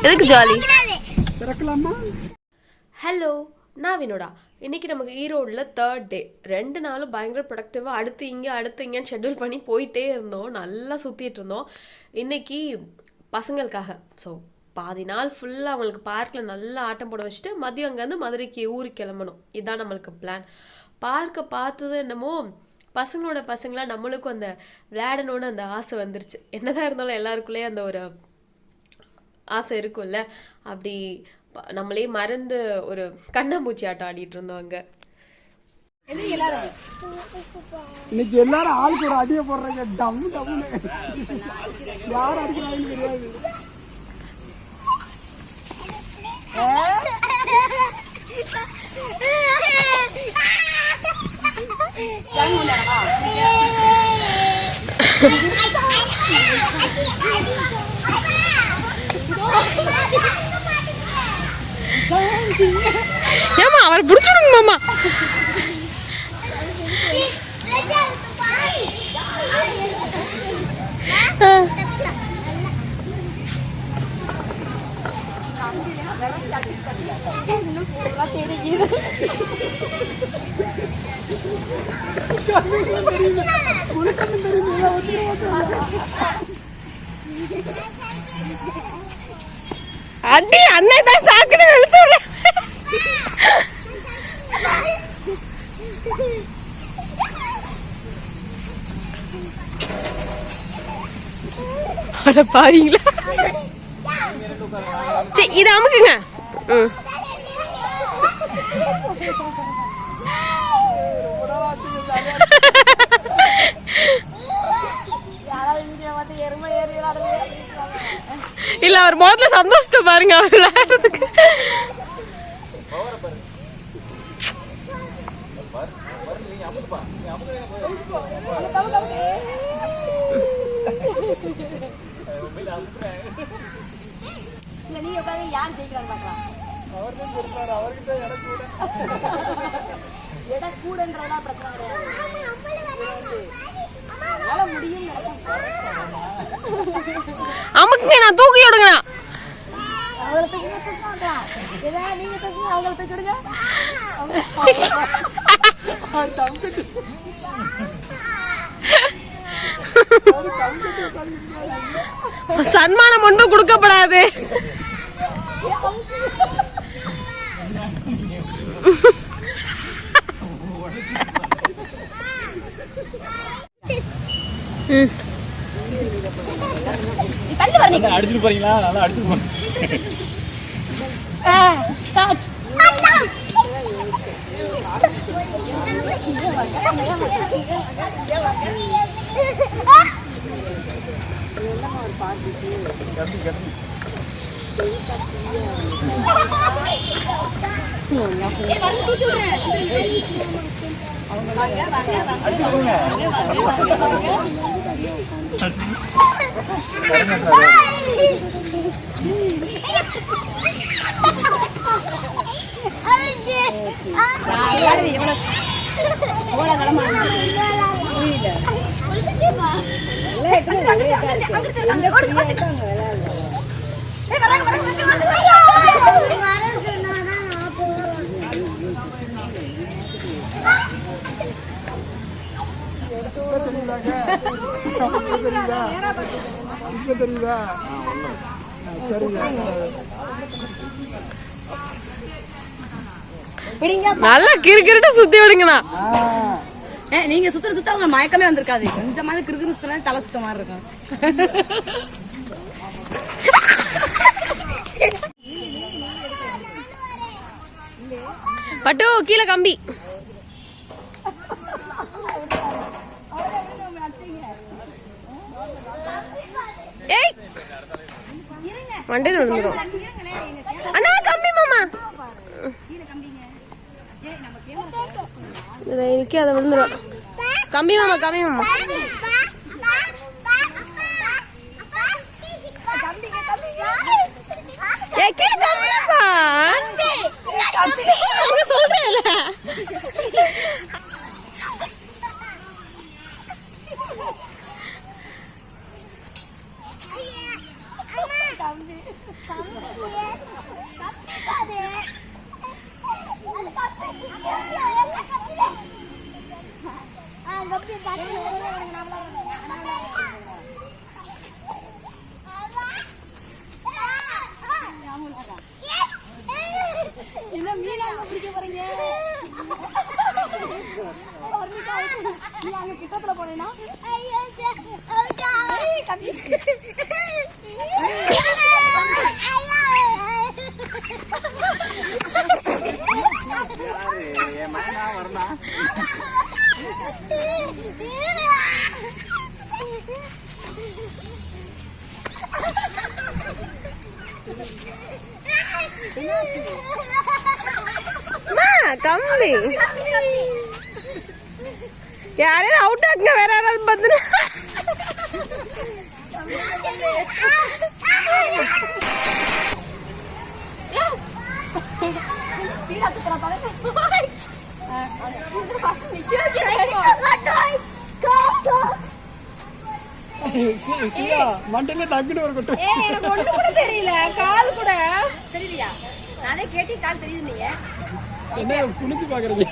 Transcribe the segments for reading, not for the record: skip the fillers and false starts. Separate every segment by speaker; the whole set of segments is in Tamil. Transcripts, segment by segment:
Speaker 1: எதுக்கு ஜாலி? ஹலோ, நான் வினோடா. இன்றைக்கி நமக்கு ஈரோடில் 3rd டே. 2 நாளும் பயங்கர ப்ரொடக்டிவாக அடுத்து இங்கேன்னு ஷெட்யூல் பண்ணி போயிட்டே இருந்தோம். நல்லா சுற்றிட்டு இருந்தோம். இன்றைக்கி பசங்களுக்காக பாதி நாள் ஃபுல்லாக அவங்களுக்கு பார்க்கில் நல்லா ஆட்டம் போட வச்சுட்டு மதியம் அங்கேருந்து மதுரைக்கு ஊருக்கு கிளம்பணும். இதுதான் நம்மளுக்கு பிளான். பார்க்கை பார்த்தது என்னமோ பசங்களாக நம்மளுக்கும் அந்த விளையாடணுன்னு அந்த ஆசை வந்துருச்சு. என்னதான் இருந்தாலும் எல்லாருக்குள்ளேயே அந்த ஒரு ஆசை இருக்கும்ல. அப்படி நம்மளே மறந்து ஒரு கண்ணாமூச்சி ஆட்டம் ஆடிட்டு இருந்தோம் அங்க.
Speaker 2: இன்னைக்கு எல்லாரும் ஆளுக்கு ஒரு அடியை போடுறாங்க. டம்மு டம்முன்னு யார் அடிக்கிறாங்கன்னு தெரியாது.
Speaker 1: ஏமா அவரை பிடிச்சிடுங்க மாமா. அடி அண்ணே தான் சாக்கடை வெளுத்து விட. அட பாருங்களா. சரி இதை அமுக்குங்க. இல்ல அவர் முதல்ல சந்தோஷத்தை பாருங்க அவர் விளையாடுறதுக்கு.
Speaker 3: இல்ல நீங்க உட்காந்து யார் ஜெயிக்கிறான்னு பார்க்கலாம். எடை கூடன்றதா பிரச்சனை கிடையாது. முடியும்
Speaker 1: அமுக்குங்க, நான் தூக்கி விடுங்க.
Speaker 3: அவளை தூக்கி நீங்க தூக்கி அவங்கள தூக்கி விடுங்க.
Speaker 1: சன்மானம் ஒன்றும் கொடுக்கப்படாது.
Speaker 2: அடிச்சுட்டு போறீங்களா? நல்லா அடிச்சுட்டு போறீங்க.
Speaker 1: நல்லா கிறுக்கிட்டு சுத்தி விடுங்கண்ணா.
Speaker 3: நீங்க சுத்த அவங்க மயக்கமே வந்திருக்காது. கொஞ்சமாவது கிறுக்கு சுத்தல தலை சுத்த மாதிரி இருக்கும்.
Speaker 1: பட்டு கீழே கம்பி. ஏய் வண்டியில் விழுந்துரும். அண்ணா கம்மி மாமா இன்னைக்கு அதை விழுந்துரும். கம்மி மாமா கம்மி மாமா. சொல்றேன்
Speaker 3: கிட்டத்துல போனேன்னா
Speaker 1: கம்மி யாரையும் அவுட் ஆகுங்க. வேற யாராவது பார்த்துனா
Speaker 2: மண்டல டக்குனு ஒரு கொட்டு.
Speaker 1: எனக்கு ஒண்ணு கூட தெரியல. கால் கூட
Speaker 3: தெரியலையா? நானே கேட்டி கால் தெரியுது. நீங்க
Speaker 2: என்ன குனிச்சு பாக்குறீங்க?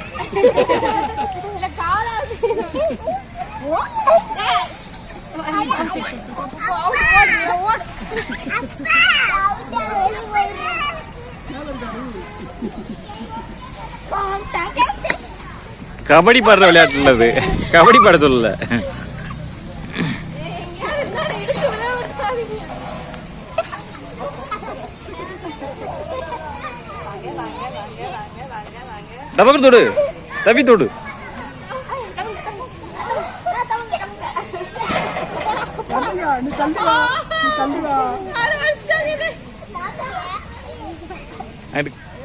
Speaker 4: கபடி பாடுற விளையாட்டு உள்ளது. கபடி பாட சொல்லல. டபக்கு தொடு, தப்பி தொடு.
Speaker 2: நீ தள்ளுவா, நீ தள்ளுவா.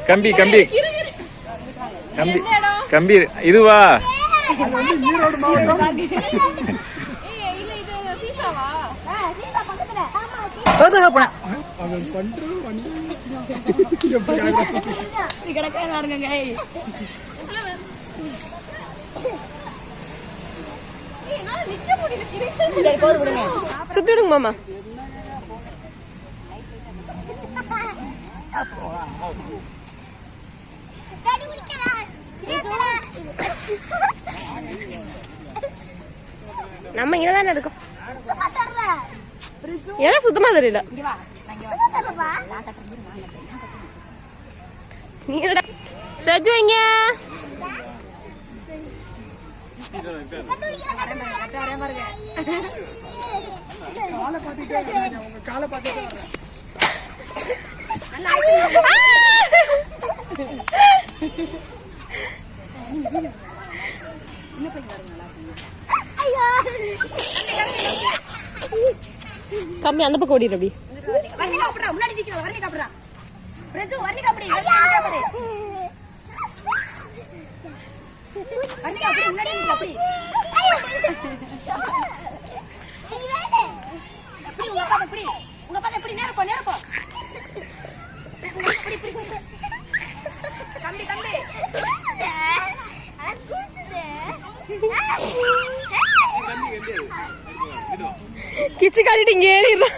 Speaker 4: கம்பி கம்பி கம்பி கம்பி இதுவா?
Speaker 2: அது வந்து ஈரோடு மாவட்டம். அவன் பண்றது
Speaker 1: சுத்தி விடுங்க மாமா. நம்ம இங்கதானே இருக்கோம். ஏன்னா சுத்தமா தெரியல. ஸ்ரஜு எங்க?
Speaker 2: காலை பார்த்துட்டே இருக்காங்க. உங்க காலை பார்த்துட்டே இருக்காங்க.
Speaker 1: கம்மி அந்த பக்கம் ஓடிடு. அப்படி
Speaker 3: முன்னாடி நிக்கிறோம். வரலி காப்புறா பிரஜு, வரலி காப்படி முன்னாடி அப்படி உங்க பாத்து எப்படி நேரப்போ நேரப்போ கம்பி கம்பி
Speaker 1: கிச்சு காட்டிட்டு இங்க ஏறிடுறான்.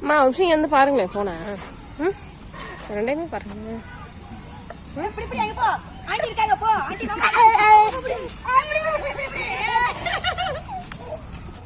Speaker 1: மா விஷயம் வந்து பாருங்களேன் போன ரெண்டையுமே பாருங்க.
Speaker 3: ஆண்டி இருக்காங்க போ. ஆண்டி